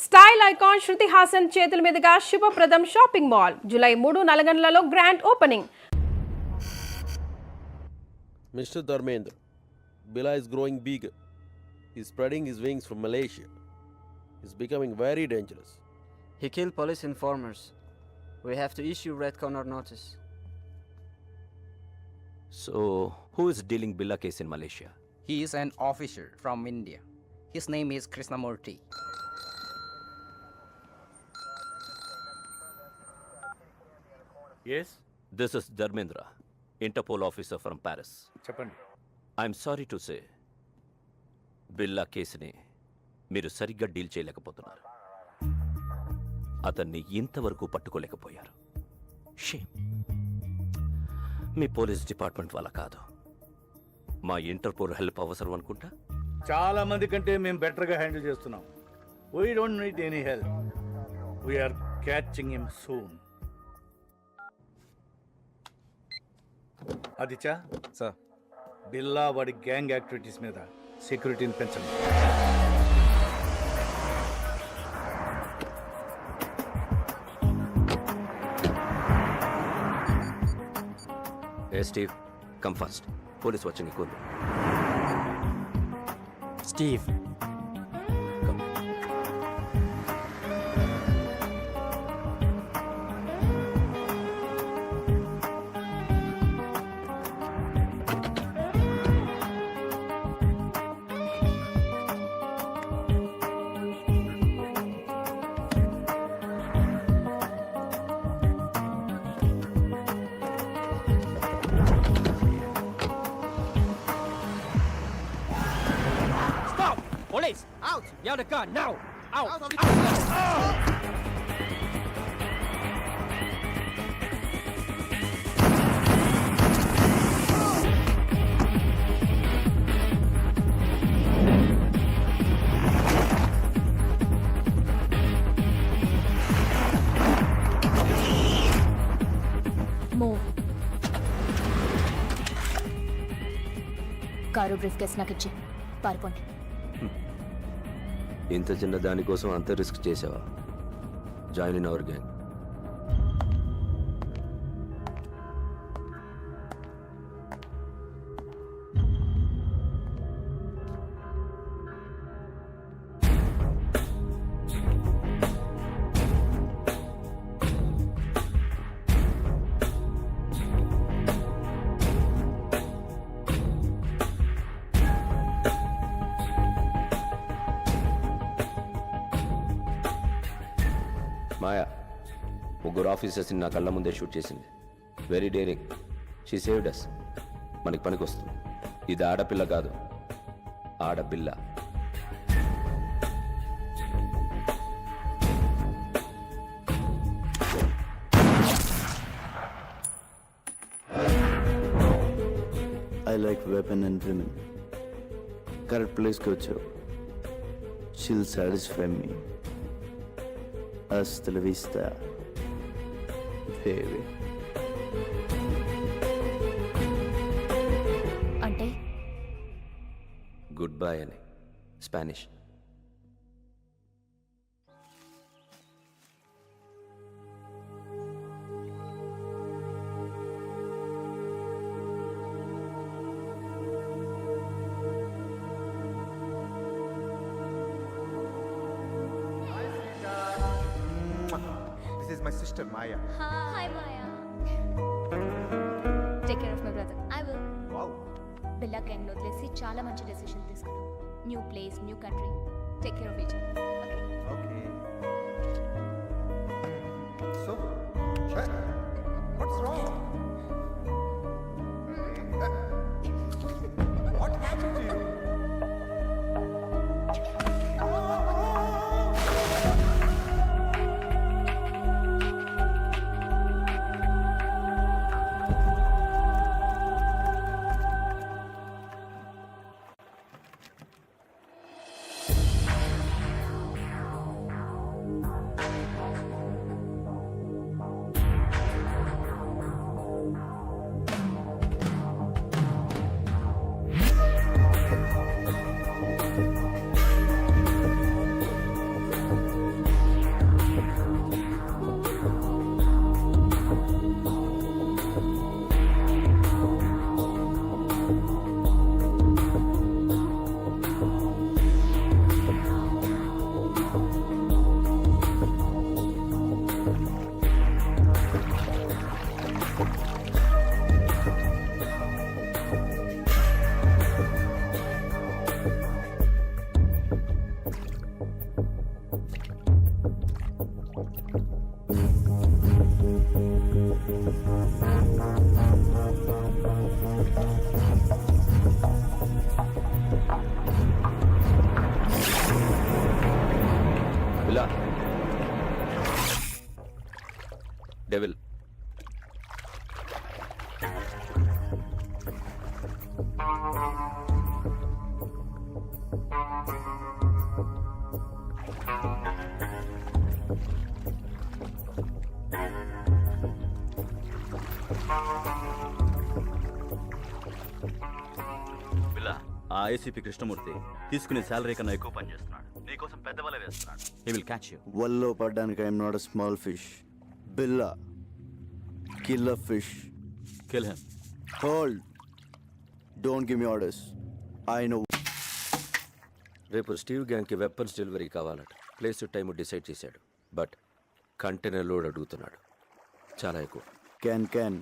Style icon Shruti Haasan చేతుల మీదుగా శుభప్రదం షాపింగ్ మాల్ జూలై 3 నల్గొండలలో grand opening. Mr. Dharmendra, Bila is growing big. He's spreading his wings from Malaysia. He's becoming very dangerous. He killed police informers. We have to issue red corner notice. So, who is dealing Billa case in Malaysia? He is an officer from India. His name is Krishnamurthy. Yes? This is Dharmendra, Interpol officer from Paris. చెప్పండి. I'm sorry to say, బిల్లా కేసుని మీరు సరిగ్గా deal చేయలేకపోతున్నారు. అతన్ని ఇంతవరకు పట్టుకోలేకపోయారు. Shame. మీ police department వల్ల కాదు, మా ఇంటర్పోల్ హెల్ప్ అవసరం అనుకుంటా. చాలా మంది కంటే మేము బెటర్గా హ్యాండిల్ చేస్తున్నాం. We don't need any help. We're catching him soon. Aditya Sir. Billa వాడి గ్యాంగ్ యాక్టివిటీస్ మీద సెక్యూరిటీని పెంచండి. Hey Steve, come fast. Police watching ఎక్కువ ఉంది. Steve. Come. Stop! Police! Out! You have the gun now! Out! Move. Car briefcase నాకు ఇచ్చి పారిపోండి. ఇంత చిన్న దానికోసం అంత రిస్క్ చేసావా? Join in our gang. Maya ముగ్గురు ఆఫీసర్స్ని నా కళ్ళ ముందే షూట్ చేసింది. Very daring. She saved us. మనకి పనికి వస్తుంది. ఇది ఆడపిల్ల కాదు, ఆడపిల్ల. I like weapon and women. Correct place కి వచ్చావు. She'll satisfy me. Hasta la vista, baby. అంటే గుడ్ బై అని Spanish. This is my sister Maya. Hi Maya. Take care of my brother. I will. Wow. Billa gang వదిలేసి చాలా మంచి decision తీసుకున్నాం. New place, new country. Take care of each other. Okay. So, what's wrong? What happened to you? Billa devil బిల్లా ఆ ACP Krishnamurthy తీసుకునే salary కన్నా ఎక్కువ పని చేస్తున్నాడు. నీకోసం పెద్ద వల వేస్తున్నాడు. He will catch you. వల్లో పడ్డానికి I'm not a small fish. Billa kill a fish. Kill him. Hold. Don't give me orders. I know. రేపు స్టీవ్ గ్యాంగ్కి వెపన్స్ డెలివరీ కావాలట. ప్లేస్ టైం డిసైడ్ చేశాడు. బట్ కంటైనర్ లోడ్ అడుగుతున్నాడు. చాలా ఎక్కువ. క్యాన్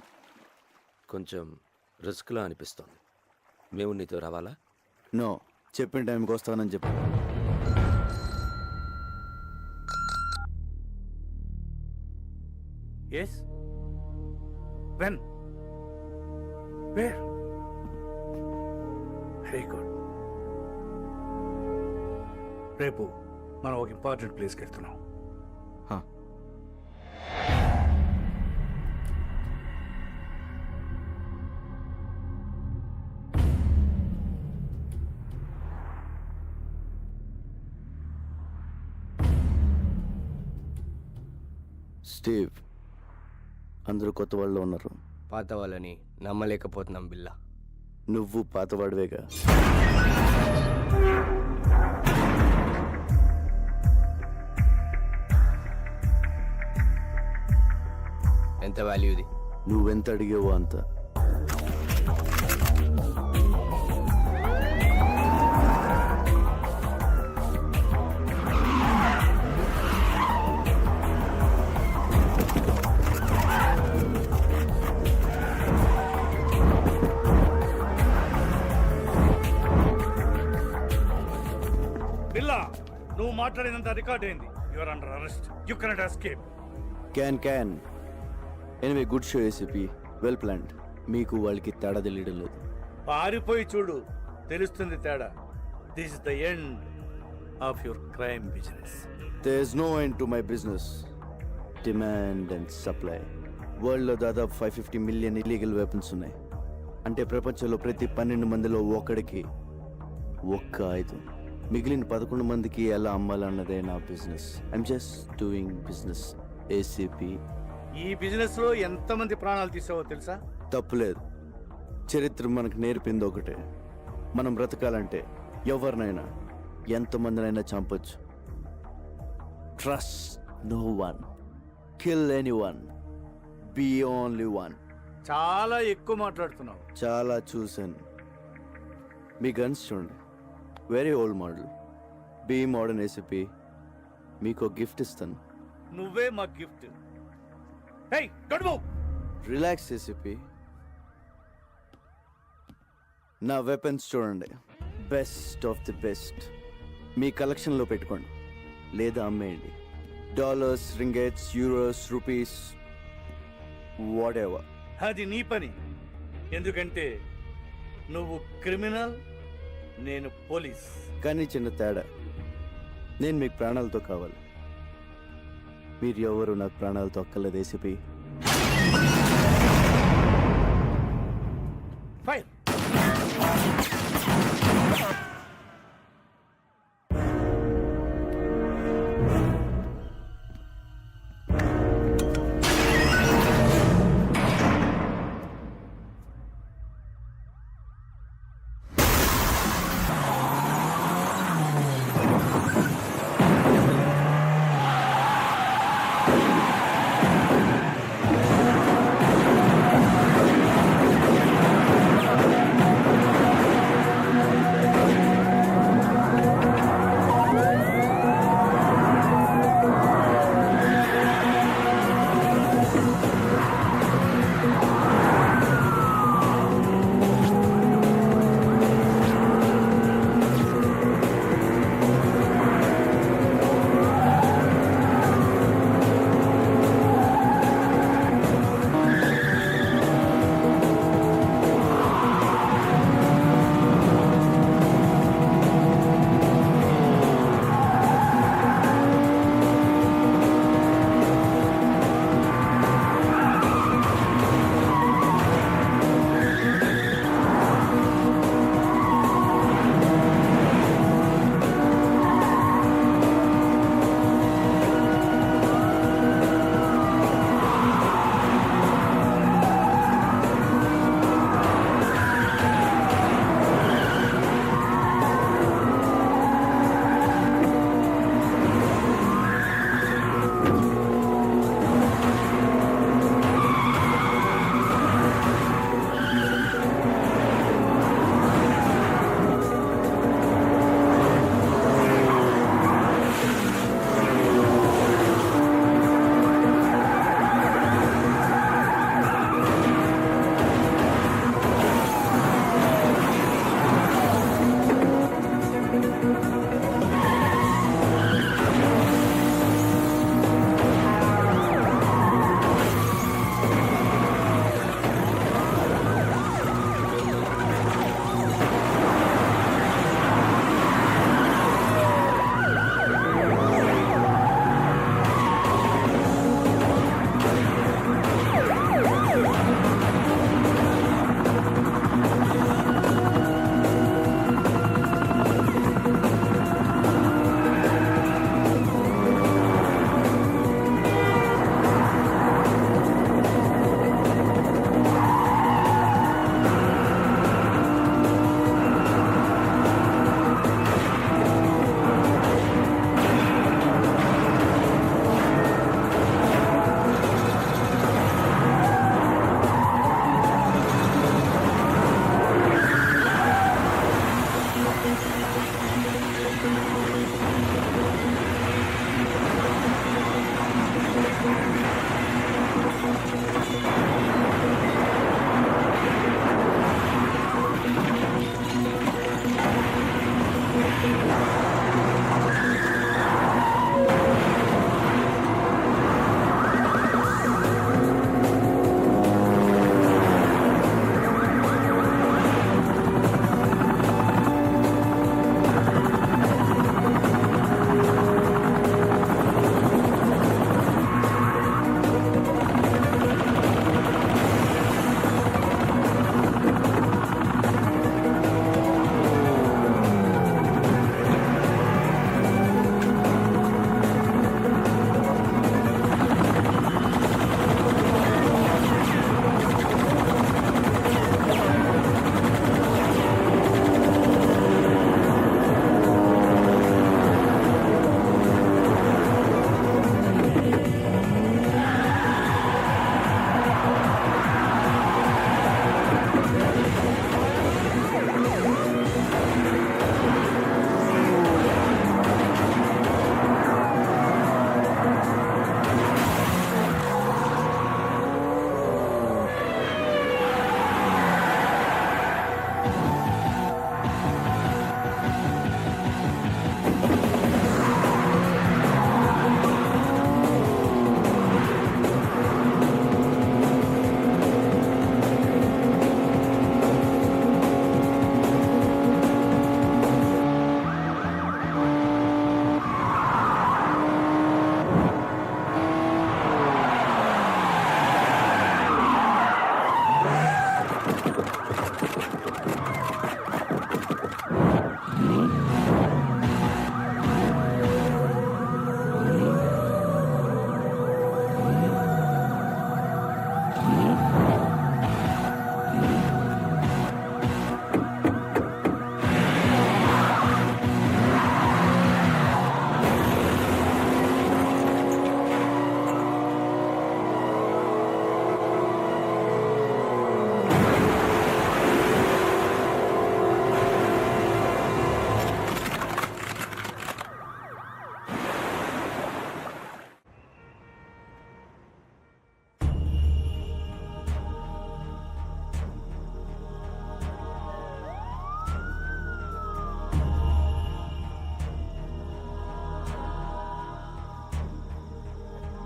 కొంచెం రిస్క్లా అనిపిస్తోంది. మేము నీతో రావాలా? నో, చెప్పిన టైంకి వస్తానని చెప్పు. Yes? When? Where? Very good. రేపు మనం ఒక ఇంపార్టెంట్ ప్లేస్కి వెళ్తున్నాం. స్టీవ్, అందరూ కొత్త వాళ్ళు ఉన్నారు. పాత వాళ్ళని నమ్మలేకపోతున్నాం బిల్లా. నువ్వు పాతవాడివేగా. ఎంత వాల్యూ ఇది? నువ్వెంత అడిగావో అంత. బిల్లా, నువ్వు మాట్లాడినంత రికార్డ్ అయింది. Your under arrest. You cannot escape. Can anyway, good show ACP. Well planned. మీకు వాళ్ళకి తేడా తెలియడం లేదు. పారిపోయి చూడు, తెలుస్తుంది తేడా. This is the end of your crime business. There is no end to my business. Demand and supply. వరల్డ్లో దాదాపు 550 మిలియన్ ఇల్లీగల్ వెపన్స్ ఉన్నాయి. అంటే ప్రపంచంలో ప్రతి 12 మందిలో ఒకడికి ఒక్క ఆయుధం. మిగిలిన 11 మందికి ఎలా అమ్మాలన్నదే నా business. I'm just doing business. ACP. ఈ బిజినెస్ లో ఎంతమంది ప్రాణాలు తీసావో తెలుసా? తప్పులేదు. చరిత్ర మనకు నేర్పింది ఒకటే. మనం బ్రతకాలంటే ఎవరినైనా ఎంతమందినైనా చంపొచ్చు. Trust no one, kill anyone, be only one. చాలా ఎక్కువ మాట్లాడుతున్నావు. చాలా చూశాను. మీ గన్స్ చూడండి, very old model. Be modern ACP. మీకు గిఫ్ట్ ఇస్తాను. నువ్వే మా గిఫ్ట్. Hey, don't move. Relax ACP. నా వెపన్స్ చూడండి, బెస్ట్ ఆఫ్ ది బెస్ట్. మీ కలెక్షన్లో పెట్టుకోండి లేదా అమ్మేయండి. Dollars, ringgits, euros, rupees, whatever. అది నీ పని. ఎందుకంటే నువ్వు క్రిమినల్, నేను పోలీస్. కానీ చిన్న తేడా. నేను మీకు ప్రాణాలతో కావాలి. మీరు ఎవరు నాకు ప్రాణాలతో అక్కర్లేదు ACP. Fire.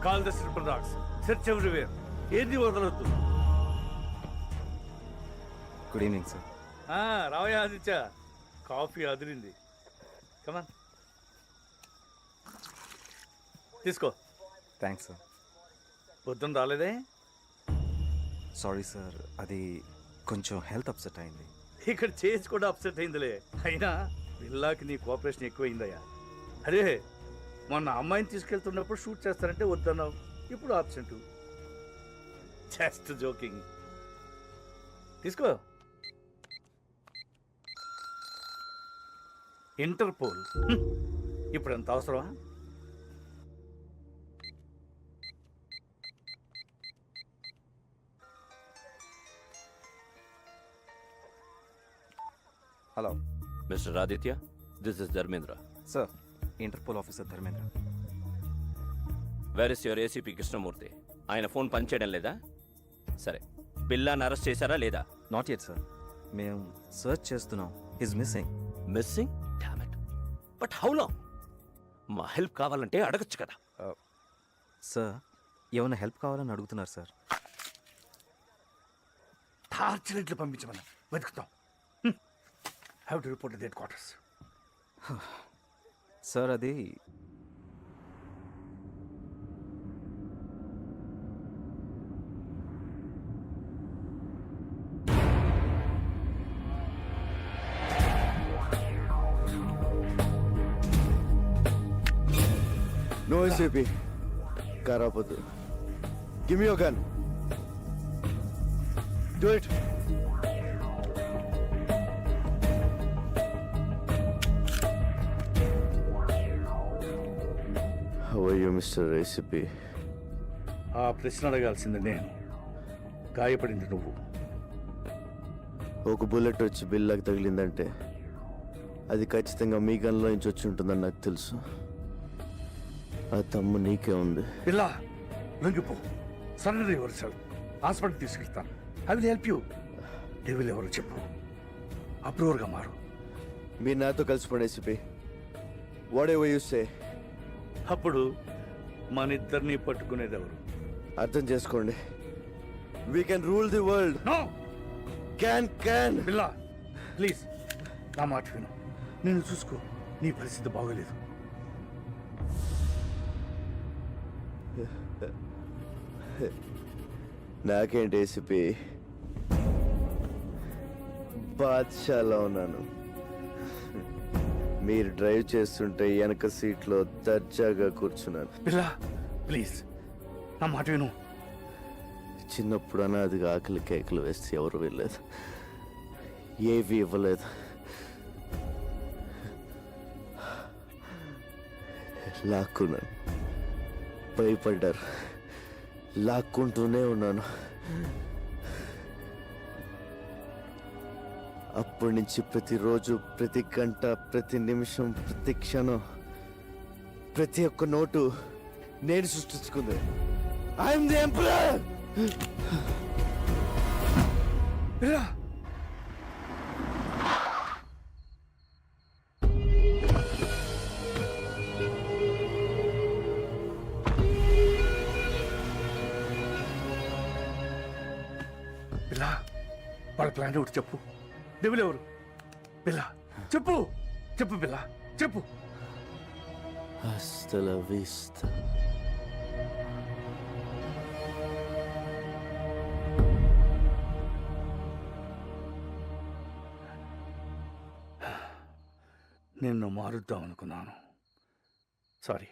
Call the slipper dogs. Search everywhere. ఏది వదలొద్దు. Good evening sir. రావయ్య ఆదిత్య. కాఫీ అదిరింది. కమాన్ తీసుకో. Thanks sir. పొద్దున్న రాలేదే? సారీ సార్, అది కొంచెం హెల్త్ అప్సెట్ అయింది. ఇక్కడ చేసి కూడా అప్సెట్ అయిందిలే. అయినా బిల్లాకి నీ కోఆపరేషన్ ఎక్కువైందయ్యా. అరే మొన్న అమ్మాయిని తీసుకెళ్తున్నప్పుడు షూట్ చేస్తారంటే వద్దన్నావు, ఇప్పుడు ఆబ్సెంట్. Just joking. తీసుకో. ఇంటర్పోల్ ఇప్పుడు ఎంత అవసరమా? Hello mister Aditya, this is Dharmendra. Sir, Interpol officer Dharmendra. Where is your ACP Krishnamurthy? ఆయన ఫోన్ పనిచేయడం లేదా? సరే, బిల్లాని అరెస్ట్ చేశారా లేదా? Not yet sir. మేము సర్చ్ చేస్తున్నాం. His missing. Missing? Damn it. But how long? మా హెల్ప్ కావాలంటే అడగచ్చు కదా. సార్, ఏమైనా హెల్ప్ కావాలని అడుగుతున్నారు సార్. టార్చ్ లైట్లు పంపించమని వెతుకుతాం. Have to report to headquarters. Sir, అది నో ఏసీపీ. కారాపొద్దు. Give me your gun. Do it. How are you mister ACP? ఆ ప్రశ్న అడగాల్సింది నేను, గాయపడింది నువ్వు. ఒక బుల్లెట్ వచ్చి బిల్లాకి తగిలిందంటే అది ఖచ్చితంగా మీ గన్లో నుంచి వచ్చి ఉంటుందని నాకు తెలుసు. ఆ తమ్ము నీకే ఉంది. పిల్ల లొంగిపో. Surrender yourself. హాస్పిటల్ తీసుకెళ్తాను. I will help you. Devil ఎవరు చెప్పు. అప్రూవర్గా మారు. మీరు నాతో కలిసిపోండి ACP. Whatever you say. అప్పుడు మన ఇద్దరిని పట్టుకునేది ఎవరు? అర్థం చేసుకోండి. We can rule the world. No. Can. పిల్ల ప్లీజ్ నా మాట విను. నేను చూసుకో. నీ పరిస్థితి బాగోలేదు. నాకేంటి ఏసీపీ, బాద్షాలో ఉన్నాను. మీరు డ్రైవ్ చేస్తుంటే వెనక సీట్లో దర్జాగా కూర్చున్నాను. పిల్ల ప్లీజ్ నా మాట విను. చిన్నప్పుడు అనాదిగా ఆకలి కేకలు వేస్తే ఎవరు వెళ్ళలేదు, ఏవి ఇవ్వలేదు. లాక్కున్నాను. భయపడ్డారు. లాక్కుంటూనే ఉన్నాను. అప్పటి నుంచి ప్రతిరోజు, ప్రతి గంట, ప్రతి నిమిషం, ప్రతి క్షణం, ప్రతి ఒక్క నోటు నేను సృష్టించుకుంది. I'm the emperor. పిల్ల పిల్ల వాళ్ళ ప్లాన్ ఒకటి చెప్పు. డెవిల్ ఎవరు? పిల్ల చెప్పు. పిల్ల చెప్పు. Hasta la vista. నిన్ను మారుద్దాం అనుకున్నాను. సారీ.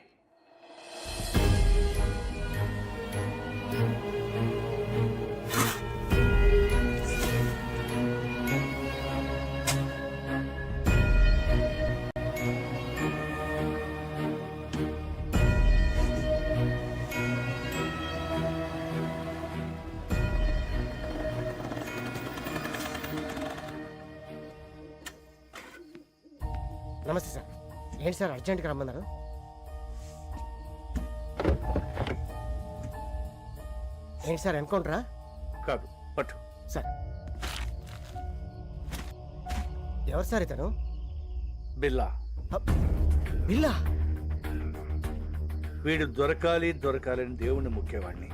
నమస్తే సార్. ఏంటి సార్ అర్జెంట్గా రమ్మన్నారు? ఏంటి సార్ ఎన్కౌంటరా? కాదు పట్టు. సార్ ఎవరు సార్ ఇతను? బిల్లా. బిల్లా? వీడు దొరకాలని దేవుణ్ణి ముఖ్యవాడిని.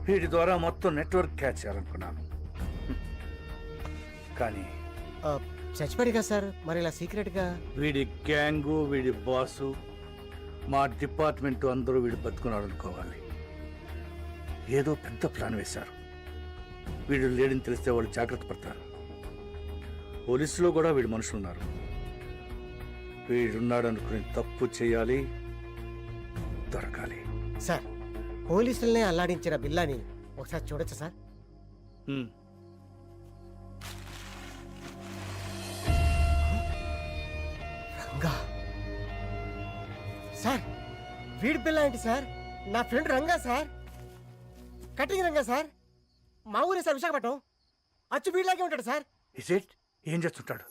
వీడి ద్వారా మొత్తం నెట్వర్క్ క్యాచ్ చేయాలనుకున్నాను. కానీ చచ్చిపోయాడు కదా సార్, మరి ఇలా సీక్రెట్గా? వీడి గ్యాంగు, వీడి బాసు, మా డిపార్ట్మెంట్ అందరూ వీడు బతుకున్నాడు అనుకోవాలి. ఏదో పెద్ద ప్లాన్ వేశారు. వీడు లేడని తెలిస్తే వాళ్ళు జాగ్రత్త పడతారు. పోలీసులో కూడా వీడు మనుషులున్నారు. వీడున్నాడు అనుకుని తప్పు చేయాలి, దొరకాలి. సార్, పోలీసులనే అల్లాడించిన బిల్లాని ఒకసారి చూడొచ్చా సార్? హ్మ్. రంగా సార్, వీడి బిల్లా ఏంటి సార్? నా friend Ranga sir, cutting Ranga sir, మా ఊరే సార్, విశాఖపట్నం. అచ్చు వీడిలాగే ఉంటాడు సార్. Is it? ఏం చేస్తుంటాడు?